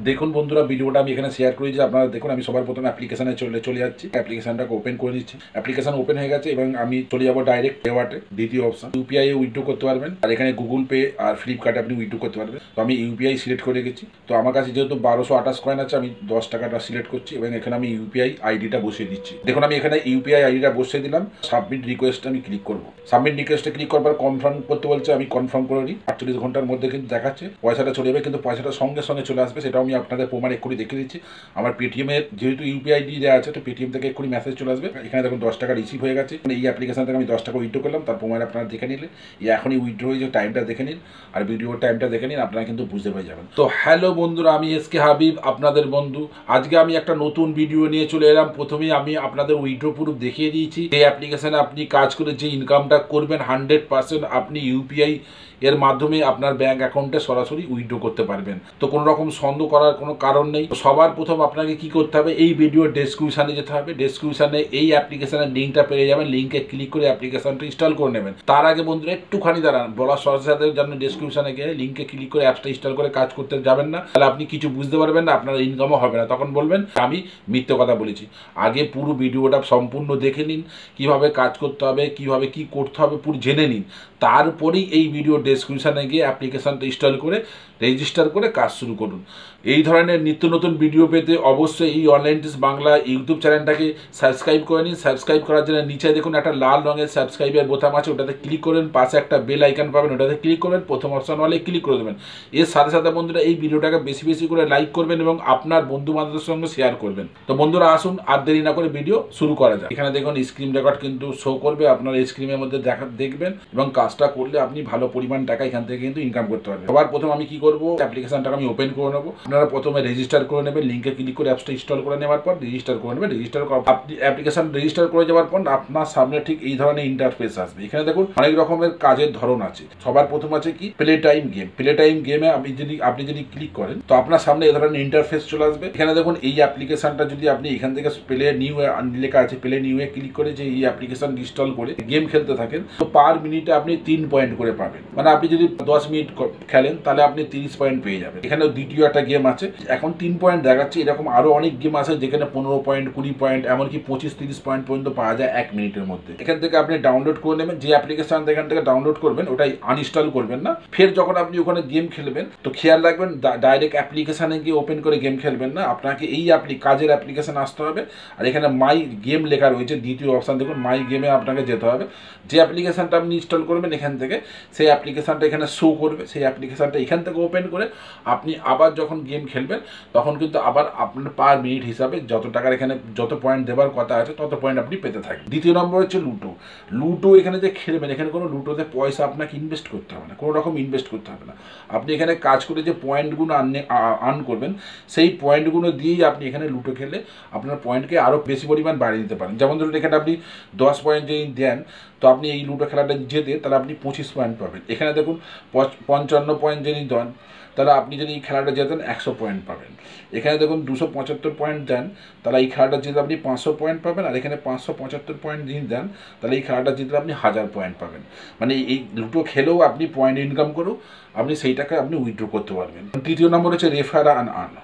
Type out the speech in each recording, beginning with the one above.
দেখুন বন্ধুরা, ভিডিওটা আমি এখানে শেয়ার করি যে আপনারা দেখুন আমি সবার প্রথমে অ্যাপ্লিকেশনে চলে যাচ্ছি। অ্যাপ্লিকেশনটাকে ওপেন করে নিচ্ছি। অ্যাপ্লিকেশন ওপেন হয়ে গেছে এবং আমি চলে যাবো ডাইরেক্ট পেওয়ার্টে। দ্বিতীয় অপশন ইউপিআই এ উইথড্র করতে পারবেন, আর এখানে গুগল পে আর ফ্লিপকার্টে আপনি উইথড্র করতে পারবেন। তো আমি ইউপিআই সিলেক্ট করে গেছি। তো আমার কাছে যেহেতু 1228 কয়েন আছে, আমি 10 টাকাটা সিলেক্ট করছি এবং এখানে আমি ইউপিআই আইডিটা বসিয়ে দিচ্ছি। দেখুন আমি এখানে ইউপিআই আইডিটা বসিয়ে দিলাম। সাবমিট রিকোয়েস্ট আমি ক্লিক করবো। সাবমিট রিকোয়েস্টে ক্লিক করবার কনফার্ম করতে বলছে, আমি কনফার্ম করে নিই। 48 ঘন্টার মধ্যে কিন্তু দেখাচ্ছে পয়সাটা চলে যাবে, কিন্তু পয়সাটা সঙ্গে সঙ্গে চলে আসবে, সেটাও আমি আপনাদের প্রমাণ এক্ষুনি দেখিয়ে দিচ্ছি। আমার পেটিএমের যেহেতু ইউপিআই আইডি দেওয়া আছে, তো পেটিএম থেকে এক্ষুনি মেসেজ চলে আসবে। এখানে দেখুন 10 টাকা রিসিভ হয়ে গেছে। এই অ্যাপ্লিকেশন থেকে আমি 10 টাকা উইথড্র করলাম, তার প্রমাণ আপনারা দেখে নিলে। এখনই উইথড্র হয়েছে, টাইমটা দেখে নিন আর ভিডিওর টাইমটা দেখে নিন, আপনারা কিন্তু বুঝতে পেরে যাবেন। তো হ্যালো বন্ধুরা, আমি এসকে হাবিব, আপনাদের বন্ধু। আজকে আমি একটা নতুন ভিডিও নিয়ে চলে এলাম। প্রথমেই আমি আপনাদের উইথড্র প্রুফ দেখিয়ে দিয়েছি। এই অ্যাপ্লিকেশনে আপনি কাজ করে যে ইনকামটা করবেন 100% আপনি ইউপিআই এর মাধ্যমে আপনার ব্যাংক অ্যাকাউন্টে সরাসরি উইথড্র করতে পারবেন। তো কোনো রকম সন্দেহ করার কোনো কারণ নেই। সবার প্রথম আপনাকে কি করতে হবে, এই ভিডিওর ডেসক্রিপশনে যেতে হবে। ডেসক্রিপশনে এই অ্যাপ্লিকেশনের লিঙ্কটা পেয়ে যাবেন। লিঙ্কে ক্লিক করে অ্যাপ্লিকেশনটা ইনস্টল করে নেবেন। তার আগে বন্ধুরা একটুখানি দাঁড়ান, বলার সাথে সাথে যেন ডেসক্রিপশনে গিয়ে লিঙ্কে ক্লিক করে অ্যাপসটা ইনস্টল করে কাজ করতে যাবেন না, তাহলে আপনি কিছু বুঝতে পারবেন না, আপনার ইনকামও হবে না। তখন বলবেন আমি মিথ্যে কথা বলেছি। আগে পুরো ভিডিওটা সম্পূর্ণ দেখে নিন, কিভাবে কাজ করতে হবে, কিভাবে কি করতে হবে পুরো জেনে নিন। তারপরেই এই ভিডিও ডেসক্রিপশনে গিয়ে অ্যাপ্লিকেশনটা ইনস্টল করে রেজিস্টার করে কাজ শুরু করুন। এই ধরনের নিত্য নতুন ভিডিও পেতে অবশ্যই এই অনলাইন টিপস বাংলা ইউটিউব চ্যানেলটাকে সাবস্ক্রাইব করে নিন। সাবস্ক্রাইব করার জন্য নিচে দেখুন একটা লাল রঙের সাবস্ক্রাইবের বোতাম আছে, ওটাতে ক্লিক করবেন। পাশে একটা বেল আইকন পাবেন, ওটাতে ক্লিক করবেন। প্রথম অপশন ওয়ালে ক্লিক করে দেবেন। এর সাথে সাথে বন্ধুরা এই ভিডিওটাকে বেশি বেশি করে লাইক করবেন এবং আপনার বন্ধু বান্ধবের সঙ্গে শেয়ার করবেন। তো বন্ধুরা আসুন আর দেরি না করে ভিডিও শুরু করা যায়। এখানে দেখুন স্ক্রিন রেকর্ড কিন্তু শো করবে, আপনার স্ক্রিনের মধ্যে দেখবেন এবং কাজটা করলে আপনি ভালো পরিমাণ টাকা এখান থেকে কিন্তু ইনকাম করতে পারবেন। সবার প্রথম আমি কি করবো, অ্যাপ্লিকেশনটাকে আমি ওপেন করে নেবো। আপনারা প্রথমে রেজিস্টার করে নেবেন। লিঙ্কে ক্লিক করে অ্যাপসটা ইনস্টল করে নেওয়ার পর রেজিস্টার করে নেবেন। রেজিস্টার করা আপনি অ্যাপ্লিকেশন রেজিস্টার করে যাওয়ার পর আপনার সামনে ঠিক এই ধরনের ইন্টারফেস আসবে। এখানে দেখুন অনেক রকমের কাজের ধরন আছে। সবার প্রথম আছে কি play time game. Play time গেমে আপনি যদি ক্লিক করেন তো আপনার সামনে এই ধরনের ইন্টারফেস চলে আসবে। এখানে দেখুন এই অ্যাপ্লিকেশনটা যদি আপনি এখান থেকে প্লে নিউ লেখা আছে, প্লে নিউ এ ক্লিক করে যে এই অ্যাপ্লিকেশন ইনস্টল করে গেম খেলতে থাকেন, তো পার মিনিটে আপনি 3 পয়েন্ট করে পাবেন। মানে আপনি যদি 10 মিনিট খেলেন তাহলে আপনি 30 পয়েন্ট পেয়ে যাবেন। এখানে দ্বিতীয় একটা গেম আছে, এখন 3 পয়েন্ট দেখাচ্ছে। এরকম আরো অনেক গেম আছে যেখানে 15 পয়েন্ট, 20 পয়েন্ট, এমনকি 25-30 পয়েন্ট পর্যন্ত পাওয়া যায় 1 মিনিটের মধ্যে। এখান থেকে আপনি ডাউনলোড করে নেবেন। যে অ্যাপ্লিকেশন এখান থেকে ডাউনলোড করবেন ওটাই আনইনস্টল করবেন না। ফের যখন আপনি ওখানে গেম খেলবেন তো খেয়াল রাখবেন ডাইরেক্ট অ্যাপ্লিকেশনে গিয়ে ওপেন করে গেম খেলবেন না। আপনাকে এই কাজের অ্যাপ্লিকেশন আসতে হবে। আর এখানে মাই গেম লেখা রয়েছে, দ্বিতীয় অপশন দেখুন মাই গেমে আপনাকে যেতে হবে। যে অ্যাপ্লিকেশনটা আপনি ইনস্টল করবেন এখান থেকে সেই অ্যাপ্লিকেশনটা এখানে শো করবে। সেই অ্যাপ্লিকেশনটা এখান থেকে ওপেন করে আপনি আবার যখন গেম খেলবেন তখন কিন্তু আবার আপনার পার মিনিট হিসাবে যত টাকার এখানে যত পয়েন্ট দেওয়ার কথা আছে তত পয়েন্ট আপনি পেতে থাকবেন। দ্বিতীয় নম্বর হচ্ছে লুডো। লুডো এখানে যে খেলবেন এখানে কোনো লুডোতে পয়সা আপনাকে ইনভেস্ট করতে হবে না, কোনো রকম ইনভেস্ট করতে হবে না। আপনি এখানে কাজ করে যে পয়েন্টগুলো আর্ন করবেন সেই পয়েন্টগুলো দিয়েই আপনি এখানে লুডো খেলে আপনার পয়েন্টকে আরও বেশি পরিমাণ বাড়িয়ে দিতে পারেন। যেমন ধরুন এখানে আপনি 10 পয়েন্ট যদি দেন তো আপনি এই লুডো খেলাটা জেতে তাহলে আপনি 25 পয়েন্ট পাবেন। এখানে দেখুন 55 পয়েন্ট যদি দেন তাহলে আপনি যদি এই খেলাটা জেতেন 100 পয়েন্ট পাবেন। এখানে দেখুন 275 পয়েন্ট দেন তাহলে এই খেলাটা জিতে আপনি 500 পয়েন্ট পাবেন। আর এখানে 575 পয়েন্ট যদি দেন তাহলে এই খেলাটা জিতলে আপনি 1000 পয়েন্ট পাবেন। মানে এই লুডো খেলেও আপনি পয়েন্ট ইনকাম করেও আপনি সেই টাকা আপনি উইথড্র করতে পারবেন। তৃতীয় নম্বর হচ্ছে refer and earn.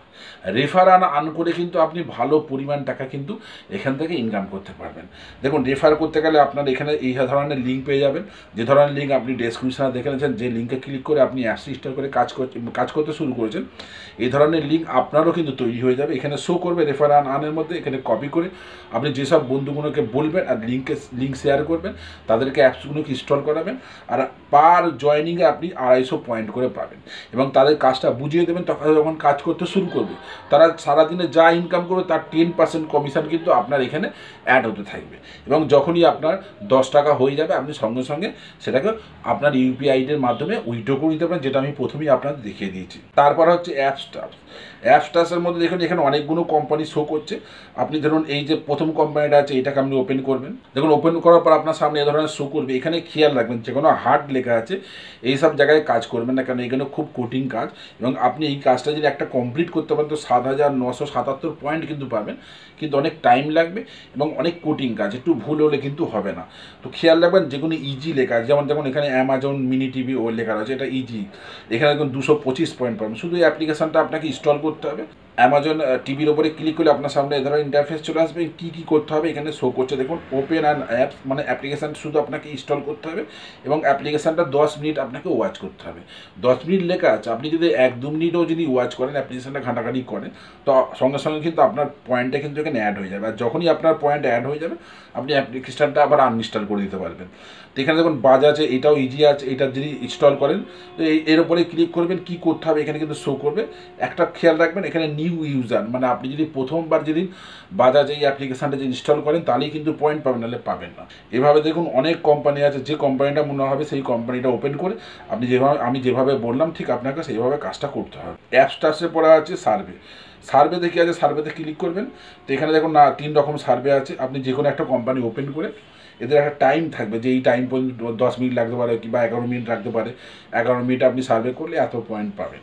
Refer earn করে কিন্তু আপনি ভালো পরিমাণ টাকা কিন্তু এখান থেকে ইনকাম করতে পারবেন। দেখুন রেফার করতে গেলে আপনার এখানে এই ধরনের লিঙ্ক পেয়ে যাবেন। যে ধরনের লিঙ্ক আপনি ডেসক্রিপশনে দেখে নিয়েছেন, যে লিঙ্কে ক্লিক করে আপনি অ্যাপস ইনস্টল করে কাজ করতে শুরু করেছেন, এই ধরনের লিঙ্ক আপনারও কিন্তু তৈরি হয়ে যাবে। এখানে শো করবে রেফার আর্নের মধ্যে। এখানে কপি করে আপনি যেসব বন্ধুগুলোকে বলবেন আর লিঙ্ক শেয়ার করবেন, তাদেরকে অ্যাপসগুলোকে ইনস্টল করাবেন। আর পার জয়নিংয়ে আপনি 250 পয়েন্ট করে পাবেন এবং তাদের কাজটা বুঝিয়ে দেবেন। তখন যখন কাজ করতে শুরু করবে তারা সারাদিনে যা ইনকাম করবে তার 10% কমিশন কিন্তু আপনার এখানে অ্যাড হতে থাকবে। এবং যখনই আপনার 10 টাকা হয়ে যাবে আপনি সঙ্গে সঙ্গে সেটাকে আপনার ইউপিআই আইডির মাধ্যমে উইথড্র করে নিতে পারেন, যেটা আমি প্রথমেই আপনাদের দেখিয়ে দিয়েছি। তারপর হচ্ছে অ্যাপসটাসের মধ্যে দেখুন এখানে অনেকগুলো কোম্পানি শো করছে। আপনি ধরুন এই যে প্রথম কোম্পানিটা আছে এটাকে আপনি ওপেন করবেন। দেখুন ওপেন করার পর আপনার সামনে এ ধরনের শো করবে। এখানে খেয়াল রাখবেন যে কোনো হার্ড লেখা আছে এইসব জায়গায় কাজ করবেন না, কারণ এখানে খুব কঠিন কাজ এবং আপনি এই কাজটা যদি একটা কমপ্লিট করতে করতে পারেন তো 7,977 পয়েন্ট কিন্তু পাবেন, কিন্তু অনেক টাইম লাগবে এবং অনেক কোটিং কাজ, একটু ভুল হলে কিন্তু হবে না। তো খেয়াল রাখবেন যেগুলো ইজি লেখা আছে, যেমন এখানে অ্যামাজন মিনি টিভি ও লেখা রয়েছে, এটা ইজি, এখানে দেখুন 225 পয়েন্ট পাবেন। শুধু এই অ্যাপ্লিকেশনটা আপনাকে ইনস্টল করতে হবে। অ্যামাজন টিভির ওপরে ক্লিক করলে আপনার সামনে এ ধরনের ইন্টারফেস চলে আসবে। কী কী করতে হবে এখানে শো করছে দেখুন, ওপেন অ্যান্ড অ্যাপস, মানে অ্যাপ্লিকেশান শুধু আপনাকে ইনস্টল করতে হবে এবং অ্যাপ্লিকেশানটা 10 মিনিট আপনাকে ওয়াচ করতে হবে। 10 মিনিট লেখা আছে, আপনি যদি 1-2 মিনিটও যদি ওয়াচ করেন, অ্যাপ্লিকেশানটা ঘাঁটাঘাঁটি করেন, তো সঙ্গে সঙ্গে কিন্তু আপনার পয়েন্টটা কিন্তু এখানে অ্যাড হয়ে যাবে। আর যখনই আপনার পয়েন্ট অ্যাড হয়ে যাবে, আপনি অ্যাপ্লিকেশানটা আবার আনইনস্টল করে দিতে পারবেন। তো এখানে দেখুন বাজ আছে, এটাও ইজি আছে, এটা যদি ইনস্টল করেন তো এর উপরে ক্লিক করবেন, কী করতে হবে এখানে কিন্তু শো করবে। একটা খেয়াল রাখবেন, এখানে নিউ ইউজার, মানে আপনি যদি প্রথমবার যেদিন বাজাজ এই অ্যাপ্লিকেশানটা যে ইনস্টল করেন তাহলেই কিন্তু পয়েন্ট পাবেন, নাহলে পাবেন না। এভাবে দেখুন অনেক কোম্পানি আছে, যে কোম্পানিটা মনে হবে সেই কোম্পানিটা ওপেন করে আপনি আমি যেভাবে বললাম ঠিক আপনাকে সেইভাবে কাজটা করতে হবে। অ্যাপসটাসে পড়া আছে সার্ভে, সার্ভেতে কী আছে, সার্ভেতে ক্লিক করবেন। তো এখানে দেখুন না 3 রকম সার্ভে আছে। আপনি যে কোনো একটা কোম্পানি ওপেন করে এদের একটা টাইম থাকবে যে এই টাইম পর্যন্ত 10 মিনিট লাগতে পারে কিংবা 11 মিনিট লাগতে পারে, 11 মিনিট আপনি সার্ভে করলে এত পয়েন্ট পাবেন।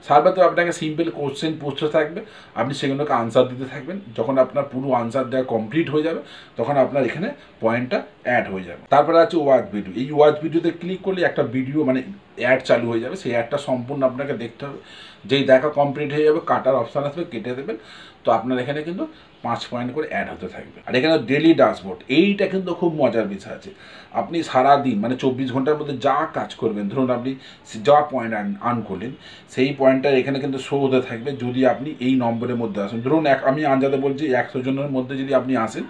সার্ভেতে আপনাকে সিম্পল কোশ্চেন পুছতে থাকবে, আপনি সেগুলোকে আনসার দিতে থাকবেন। যখন আপনার পুরো আনসার দেওয়া কমপ্লিট হয়ে যাবে তখন আপনার এখানে পয়েন্টটা অ্যাড হয়ে যাবে। তারপরে আছে ওয়াচ ভিডিও, এই ওয়াচ ভিডিওতে ক্লিক করলে একটা ভিডিও মানে অ্যাড চালু হয়ে যাবে, সেই অ্যাডটা সম্পূর্ণ আপনাকে দেখতে হবে। যেই দেখা কমপ্লিট হয়ে যাবে কাটার অপশান আসবে, কেটে দেবেন, তো আপনার এখানে কিন্তু 5 পয়েন্ট করে অ্যাড হতে থাকবে। আর এখানে ডেলি ড্যাশবোর্ড, এইটা কিন্তু খুব মজার বিষয় আছে। আপনি সারাদিন মানে 24 ঘন্টার মধ্যে যা কাজ করবেন, ধরুন আপনি যা পয়েন্ট আর্ন করলেন সেই পয়েন্টটা এখানে কিন্তু শো হতে থাকবে যদি আপনি এই নম্বরের মধ্যে আসেন। ধরুন আমি আন্দাজে বলছি 100 জনের মধ্যে যদি আপনি আসেন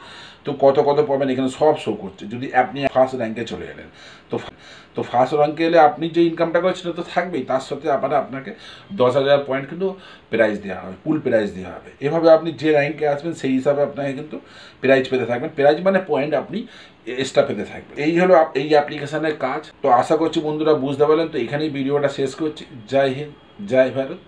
তো কত পাবেন এখানে সব শো করছে। যদি আপনি ফার্স্ট র্যাঙ্কে চলে এলেন তো ফার্স্ট র্যাঙ্কে এলে আপনি যে ইনকামটা করেন সেটা তো থাকবেই, তার সাথে আপনাকে 10,000 পয়েন্ট কিন্তু প্রাইজ দেওয়া হবে, পুল প্রাইজ দেওয়া হবে। এভাবে আপনি যে র্যাঙ্কে আসবেন সেই হিসাবে আপনাকে কিন্তু প্রাইজ পেতে থাকবেন। প্রাইজ মানে পয়েন্ট আপনি এক্সট্রা পেতে থাকবেন। এই হলো এই অ্যাপ্লিকেশানের কাজ। তো আশা করছি বন্ধুরা বুঝতে পারলেন। তো এখানেই ভিডিওটা শেষ করছি। জয় হিন্দ, জয় ভারত।